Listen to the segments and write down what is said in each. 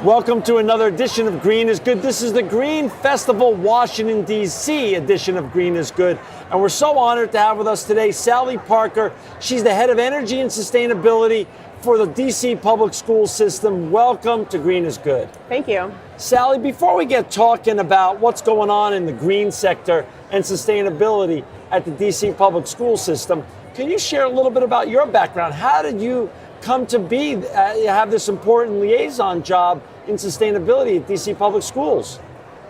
Welcome to another edition of Green is Good. This is the Green Festival Washington, D.C. edition of Green is Good. And we're so honored to have with us today Sally Parker. She's the head of energy and sustainability for the D.C. public school system. Welcome to Green is Good. Thank you. Sally, before we get talking about what's going on in the green sector and sustainability at the D.C. public school system, can you share a little bit about your background? How did you come to have this important liaison job in sustainability at DC Public Schools?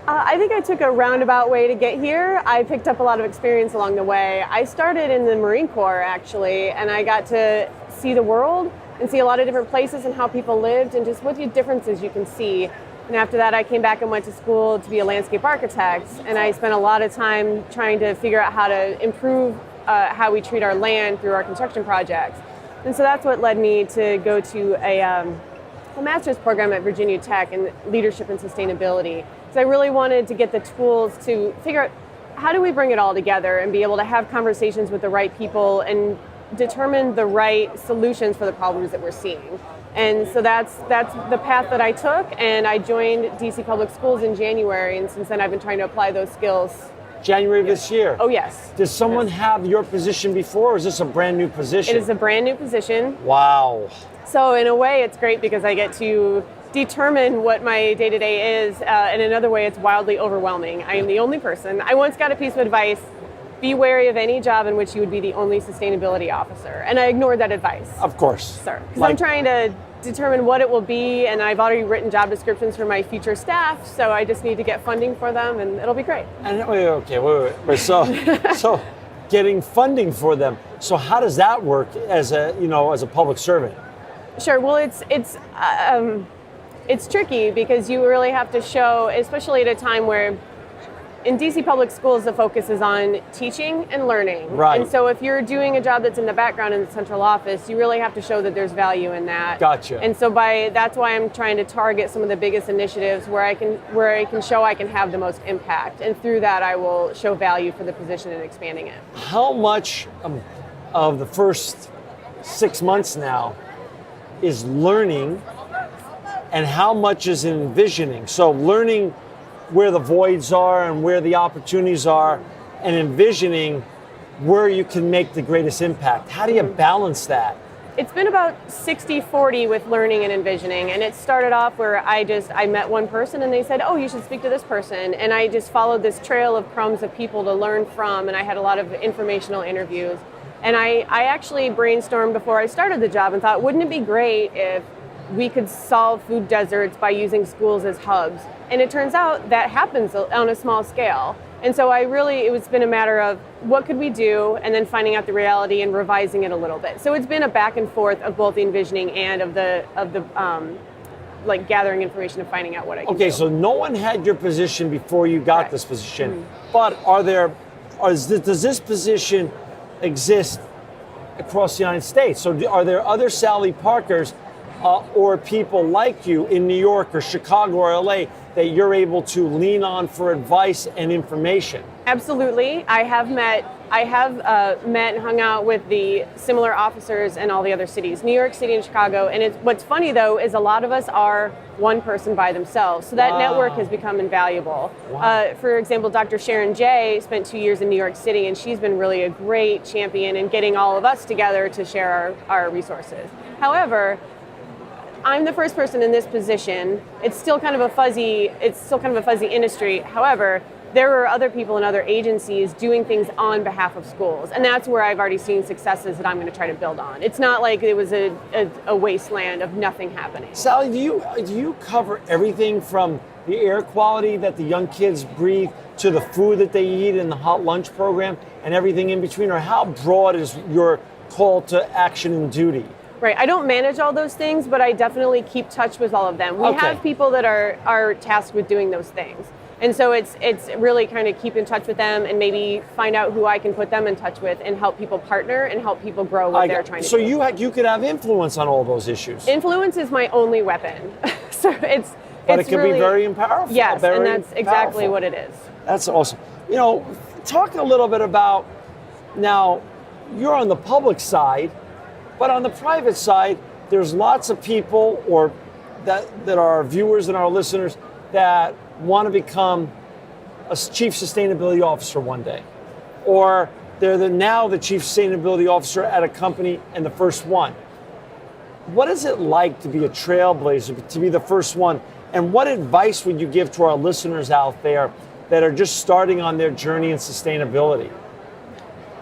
I think I took a roundabout way to get here. I picked up a lot of experience along the way. I started in the Marine Corps, actually, and I got to see the world and see a lot of different places and how people lived and just what the differences you can see. And after that, I came back and went to school to be a landscape architect, and I spent a lot of time trying to figure out how to improve how we treat our land through our construction projects. And so that's what led me to go to a master's program at Virginia Tech in leadership and sustainability. So I really wanted to get the tools to figure out how do we bring it all together and be able to have conversations with the right people and determine the right solutions for the problems that we're seeing. And so that's the path that I took, and I joined DC Public Schools in January, and since then I've been trying to apply those skills. January of this year? Oh, yes. Does someone have your position before, or is this a brand new position? It is a brand new position. Wow. So in a way, it's great because I get to determine what my day-to-day is. In another way, it's wildly overwhelming. I am the only person. I once got a piece of advice: be wary of any job in which you would be the only sustainability officer. And I ignored that advice. Of course. Sir. Because I'm trying to determine what it will be, and I've already written job descriptions for my future staff, so I just need to get funding for them, and it'll be great. And wait. So getting funding for them. So how does that work as a public servant? Sure. Well, it's tricky because you really have to show, especially at a time where in DC Public Schools, the focus is on teaching and learning. Right. And so if you're doing a job that's in the background in the central office, you really have to show that there's value in that. Gotcha. And so that's why I'm trying to target some of the biggest initiatives where I can show I can have the most impact. And through that, I will show value for the position and expanding it. How much of the first 6 months now is learning, and how much is envisioning? So learning where the voids are and where the opportunities are, and envisioning where you can make the greatest impact. How do you balance that? It's been about 60-40 with learning and envisioning, and it started off where I met one person and they said, oh, you should speak to this person, and I just followed this trail of crumbs of people to learn from, and I had a lot of informational interviews. And I actually brainstormed before I started the job and thought, wouldn't it be great if we could solve food deserts by using schools as hubs? And it turns out that happens on a small scale. And so it's been a matter of what could we do, and then finding out the reality and revising it a little bit. So it's been a back and forth of both the envisioning and of the gathering information and finding out what I can do. Okay, so no one had your position before you got this position, but does this position exist across the United States? So are there other Sally Parkers or people like you in New York or Chicago or LA that you're able to lean on for advice and information? Absolutely. I have met and hung out with the similar officers in all the other cities, New York City and Chicago. And what's funny, though, is a lot of us are one person by themselves. So that network has become invaluable. Wow. For example, Dr. Sharon Jay spent 2 years in New York City, and she's been really a great champion in getting all of us together to share our resources. However, I'm the first person in this position. It's still kind of a fuzzy industry. However, there are other people in other agencies doing things on behalf of schools, and that's where I've already seen successes that I'm going to try to build on. It's not like it was a wasteland of nothing happening. Sally, do you cover everything from the air quality that the young kids breathe to the food that they eat in the hot lunch program and everything in between, or how broad is your call to action and duty? Right. I don't manage all those things, but I definitely keep touch with all of them. We have people that are tasked with doing those things. And so it's really kind of keep in touch with them and maybe find out who I can put them in touch with and help people partner and help people grow what they're trying to do. So you could have influence on all those issues. Influence is my only weapon. So But it can be very powerful. Yes, and that's exactly what it is. That's awesome. Talk a little bit about, now, you're on the public side, but on the private side, there's lots of people or that are our viewers and our listeners that want to become a chief sustainability officer one day, or they're now the chief sustainability officer at a company and the first one. What is it like to be a trailblazer, to be the first one? And what advice would you give to our listeners out there that are just starting on their journey in sustainability?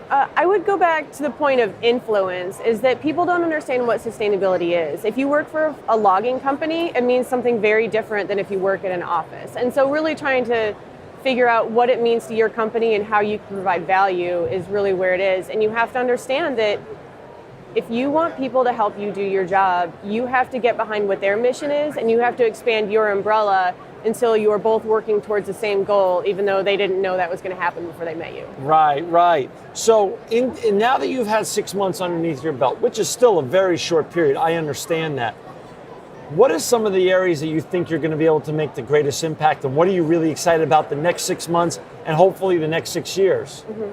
I would go back to the point of influence, is that people don't understand what sustainability is. If you work for a logging company, it means something very different than if you work at an office. And so really trying to figure out what it means to your company and how you can provide value is really where it is. And you have to understand that if you want people to help you do your job, you have to get behind what their mission is, and you have to expand your umbrella until you are both working towards the same goal, even though they didn't know that was going to happen before they met you. Right. So now that you've had 6 months underneath your belt, which is still a very short period, I understand that. What are some of the areas that you think you're going to be able to make the greatest impact, and what are you really excited about the next 6 months and hopefully the next 6 years? Mm-hmm.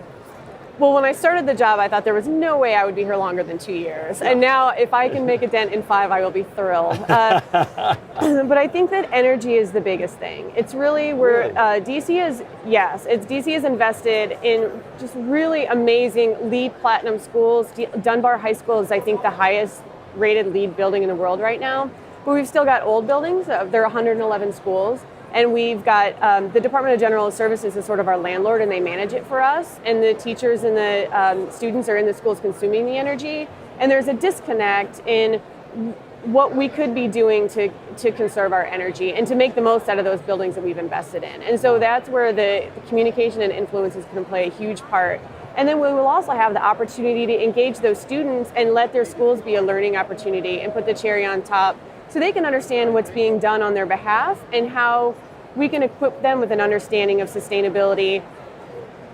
Well, when I started the job, I thought there was no way I would be here longer than 2 years. And now if I can make a dent in 5, I will be thrilled. But I think that energy is the biggest thing. It's really where DC is invested in just really amazing LEED Platinum schools. Dunbar High School is, I think, the highest rated LEED building in the world right now. But we've still got old buildings. There are 111 schools. And we've got the Department of General Services is sort of our landlord, and they manage it for us. And the teachers and the students are in the schools consuming the energy. And there's a disconnect in what we could be doing to conserve our energy and to make the most out of those buildings that we've invested in. And so that's where the communication and influence is going to play a huge part. And then we will also have the opportunity to engage those students and let their schools be a learning opportunity and put the cherry on top, so they can understand what's being done on their behalf and how we can equip them with an understanding of sustainability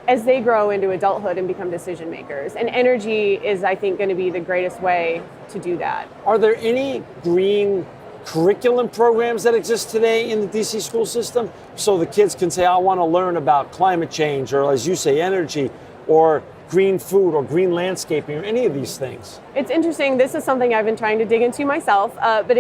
as they grow into adulthood and become decision makers. And energy is, I think, going to be the greatest way to do that. Are there any green curriculum programs that exist today in the DC school system, so the kids can say, I want to learn about climate change, or as you say, energy, or green food, or green landscaping, or any of these things? It's interesting. This is something I've been trying to dig into myself, but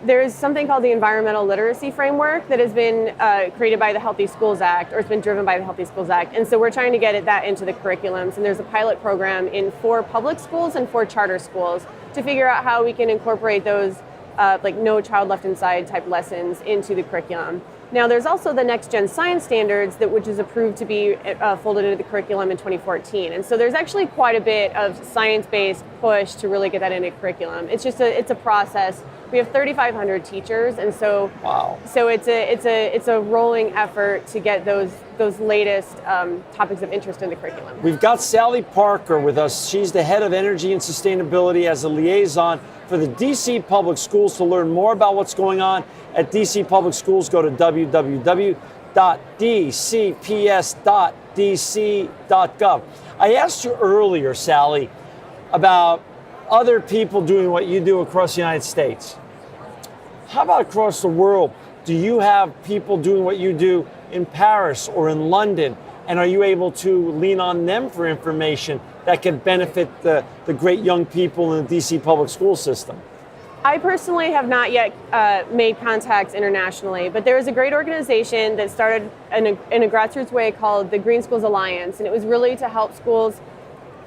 there's something called the Environmental Literacy Framework that has been created by the Healthy Schools Act, or it's been driven by the Healthy Schools Act. And so we're trying to get that into the curriculums. And there's a pilot program in 4 public schools and 4 charter schools to figure out how we can incorporate those like No Child Left Inside type lessons into the curriculum. Now, there's also the Next Gen Science Standards, which is approved to be folded into the curriculum in 2014. And so there's actually quite a bit of science-based push to really get that into curriculum. It's just it's a process. We have 3,500 teachers, and so So it's a rolling effort to get those latest topics of interest in the curriculum. We've got Sally Parker with us. She's the head of energy and sustainability as a liaison for the DC Public Schools. To learn more about what's going on at DC Public Schools, go to www.dcps.dc.gov. I asked you earlier, Sally, about other people doing what you do across the United States. How about across the world? Do you have people doing what you do in Paris or in London? And are you able to lean on them for information that can benefit the great young people in the DC public school system? I personally have not yet made contacts internationally, but there is a great organization that started in a grassroots way called the Green Schools Alliance, and it was really to help schools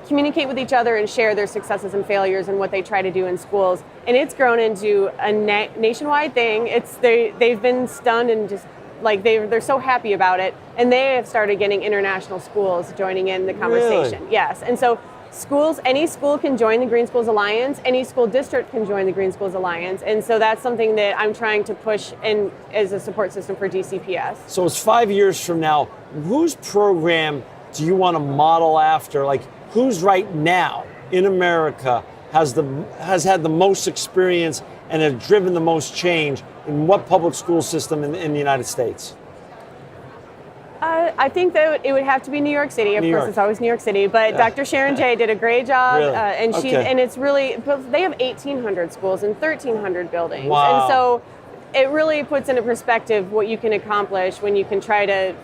communicate with each other and share their successes and failures and what they try to do in schools. And it's grown into a nationwide thing. They've been stunned and just like they're so happy about it, and they have started getting international schools joining in the conversation. Really? Yes, and so any school can join the Green Schools Alliance, any school district can join the Green Schools Alliance, and so that's something that I'm trying to push in as a support system for DCPS. So it's 5 years from now. Whose program do you want to model after? Like, who's right now in America has had the most experience and has driven the most change in what public school system in the United States? I think that it would have to be New York City. Of course, it's always New York City. But Dr. Sharon Jay did a great job, really? And it's really. But they have 1,800 schools and 1,300 buildings, wow. And so it really puts into perspective what you can accomplish when you can try to,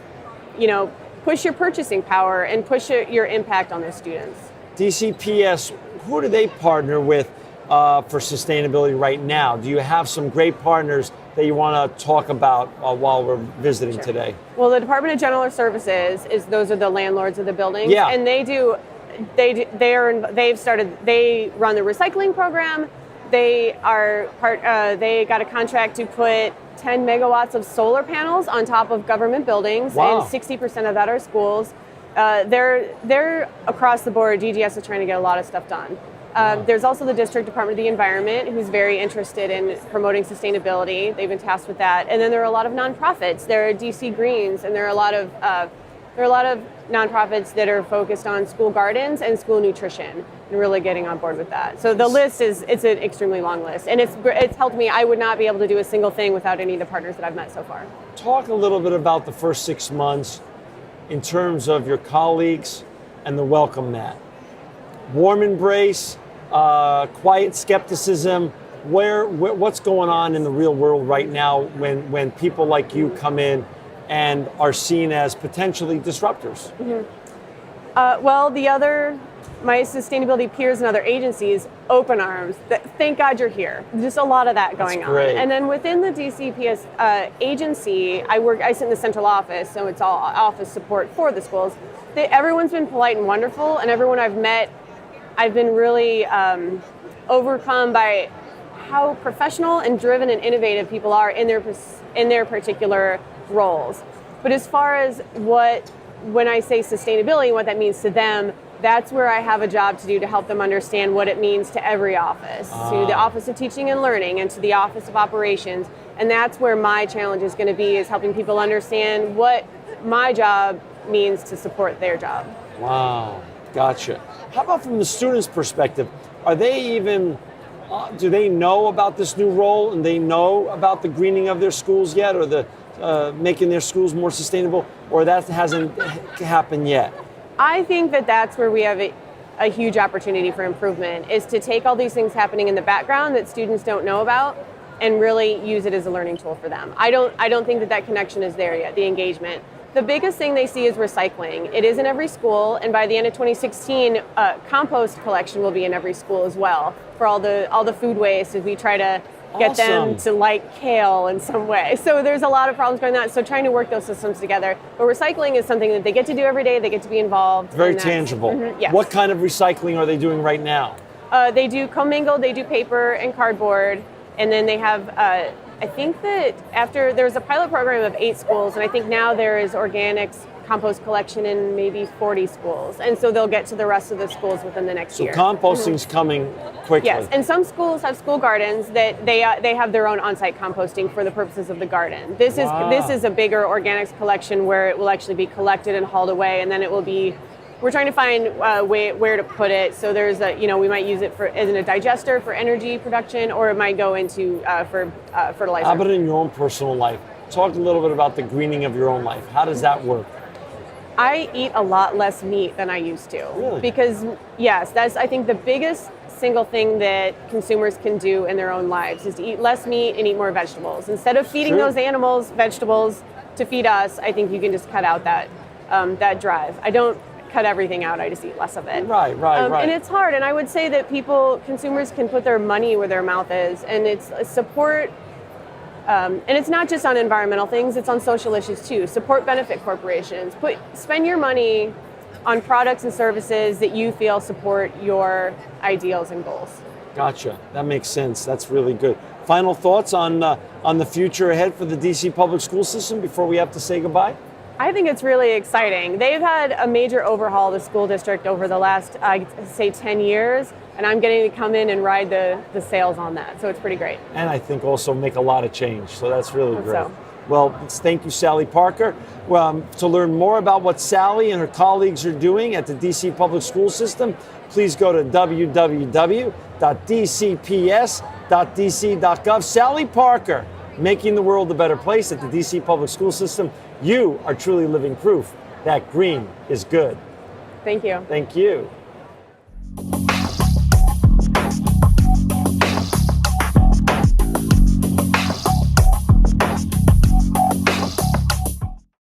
push your purchasing power and push your impact on those students. DCPS, who do they partner with for sustainability right now? Do you have some great partners that you want to talk about while we're visiting Sure. today? Well, the Department of General Services those are the landlords of the buildings, Yeah. and they run the recycling program. They got a contract to put 10 megawatts of solar panels on top of government buildings, Wow. and 60% of that are schools. They're across the board. DGS is trying to get a lot of stuff done. There's also the District Department of the Environment, who's very interested in promoting sustainability. They've been tasked with that. And then there are a lot of nonprofits. There are DC Greens, and there are a lot of nonprofits that are focused on school gardens and school nutrition, and really getting on board with that. So the list it's an extremely long list, and it's helped me. I would not be able to do a single thing without any of the partners that I've met so far. Talk a little bit about the first 6 months in terms of your colleagues and the welcome mat. Warm embrace, quiet skepticism. What's going on in the real world right now when people like you come in and are seen as potentially disruptors? Well, my sustainability peers and other agencies, open arms. Thank God you're here. Just a lot of that going on. Great. And then within the DCPS agency, I sit in the central office, so it's all office support for the schools. Everyone's been polite and wonderful, and everyone I've met, I've been really overcome by how professional and driven and innovative people are in their particular roles. But as far as when I say sustainability and what that means to them, that's where I have a job to do to help them understand what it means to every office, to the Office of Teaching and Learning and to the Office of Operations. And that's where my challenge is going to be, is helping people understand what my job means to support their job. Wow, gotcha. How about from the students' perspective? Are they even, do they know about this new role, and they know about the greening of their schools yet, or the making their schools more sustainable, or that hasn't happened yet? I think that's where we have a huge opportunity for improvement, is to take all these things happening in the background that students don't know about and really use it as a learning tool for them. I don't think that connection is there yet, the engagement. The biggest thing they see is recycling. It is in every school, and by the end of 2016, compost collection will be in every school as well for all the food waste, as we try to get them to like kale in some way. So there's a lot of problems going on. So trying to work those systems together. But recycling is something that they get to do every day. They get to be involved. Very tangible. Yes. What kind of recycling are they doing right now? They do commingled, they do paper and cardboard, and then they have, I think that there's a pilot program of 8 schools, and I think now there is organics compost collection in maybe 40 schools. And so they'll get to the rest of the schools within the next year. So composting's coming quickly. Yes, and some schools have school gardens that they have their own on-site composting for the purposes of the garden. This is a bigger organics collection where it will actually be collected and hauled away, and then it will be. We're trying to find where to put it. So there's we might use it as a digester for energy production, or it might go into for fertilizer. How about in your own personal life? Talk a little bit about the greening of your own life. How does that work? I eat a lot less meat than I used to. Really? Because, yes, that's, I think, the biggest single thing that consumers can do in their own lives is to eat less meat and eat more vegetables. Instead of feeding Sure. those animals vegetables to feed us, I think you can just cut out that drive. I don't cut everything out, I just eat less of it. Right. And it's hard, and I would say that consumers can put their money where their mouth is, and it's support. And it's not just on environmental things, it's on social issues too. Support benefit corporations. Spend your money on products and services that you feel support your ideals and goals. Gotcha. That makes sense. That's really good. Final thoughts on the future ahead for the DC public school system before we have to say goodbye? I think it's really exciting. They've had a major overhaul of the school district over the last, I'd say, 10 years. And I'm getting to come in and ride the sails on that. So it's pretty great. And I think also make a lot of change. So that's really great. So. Well, thank you, Sally Parker. To learn more about what Sally and her colleagues are doing at the DC Public School System, please go to www.dcps.dc.gov. Sally Parker, making the world a better place at the DC Public School System. You are truly living proof that green is good. Thank you. Thank you.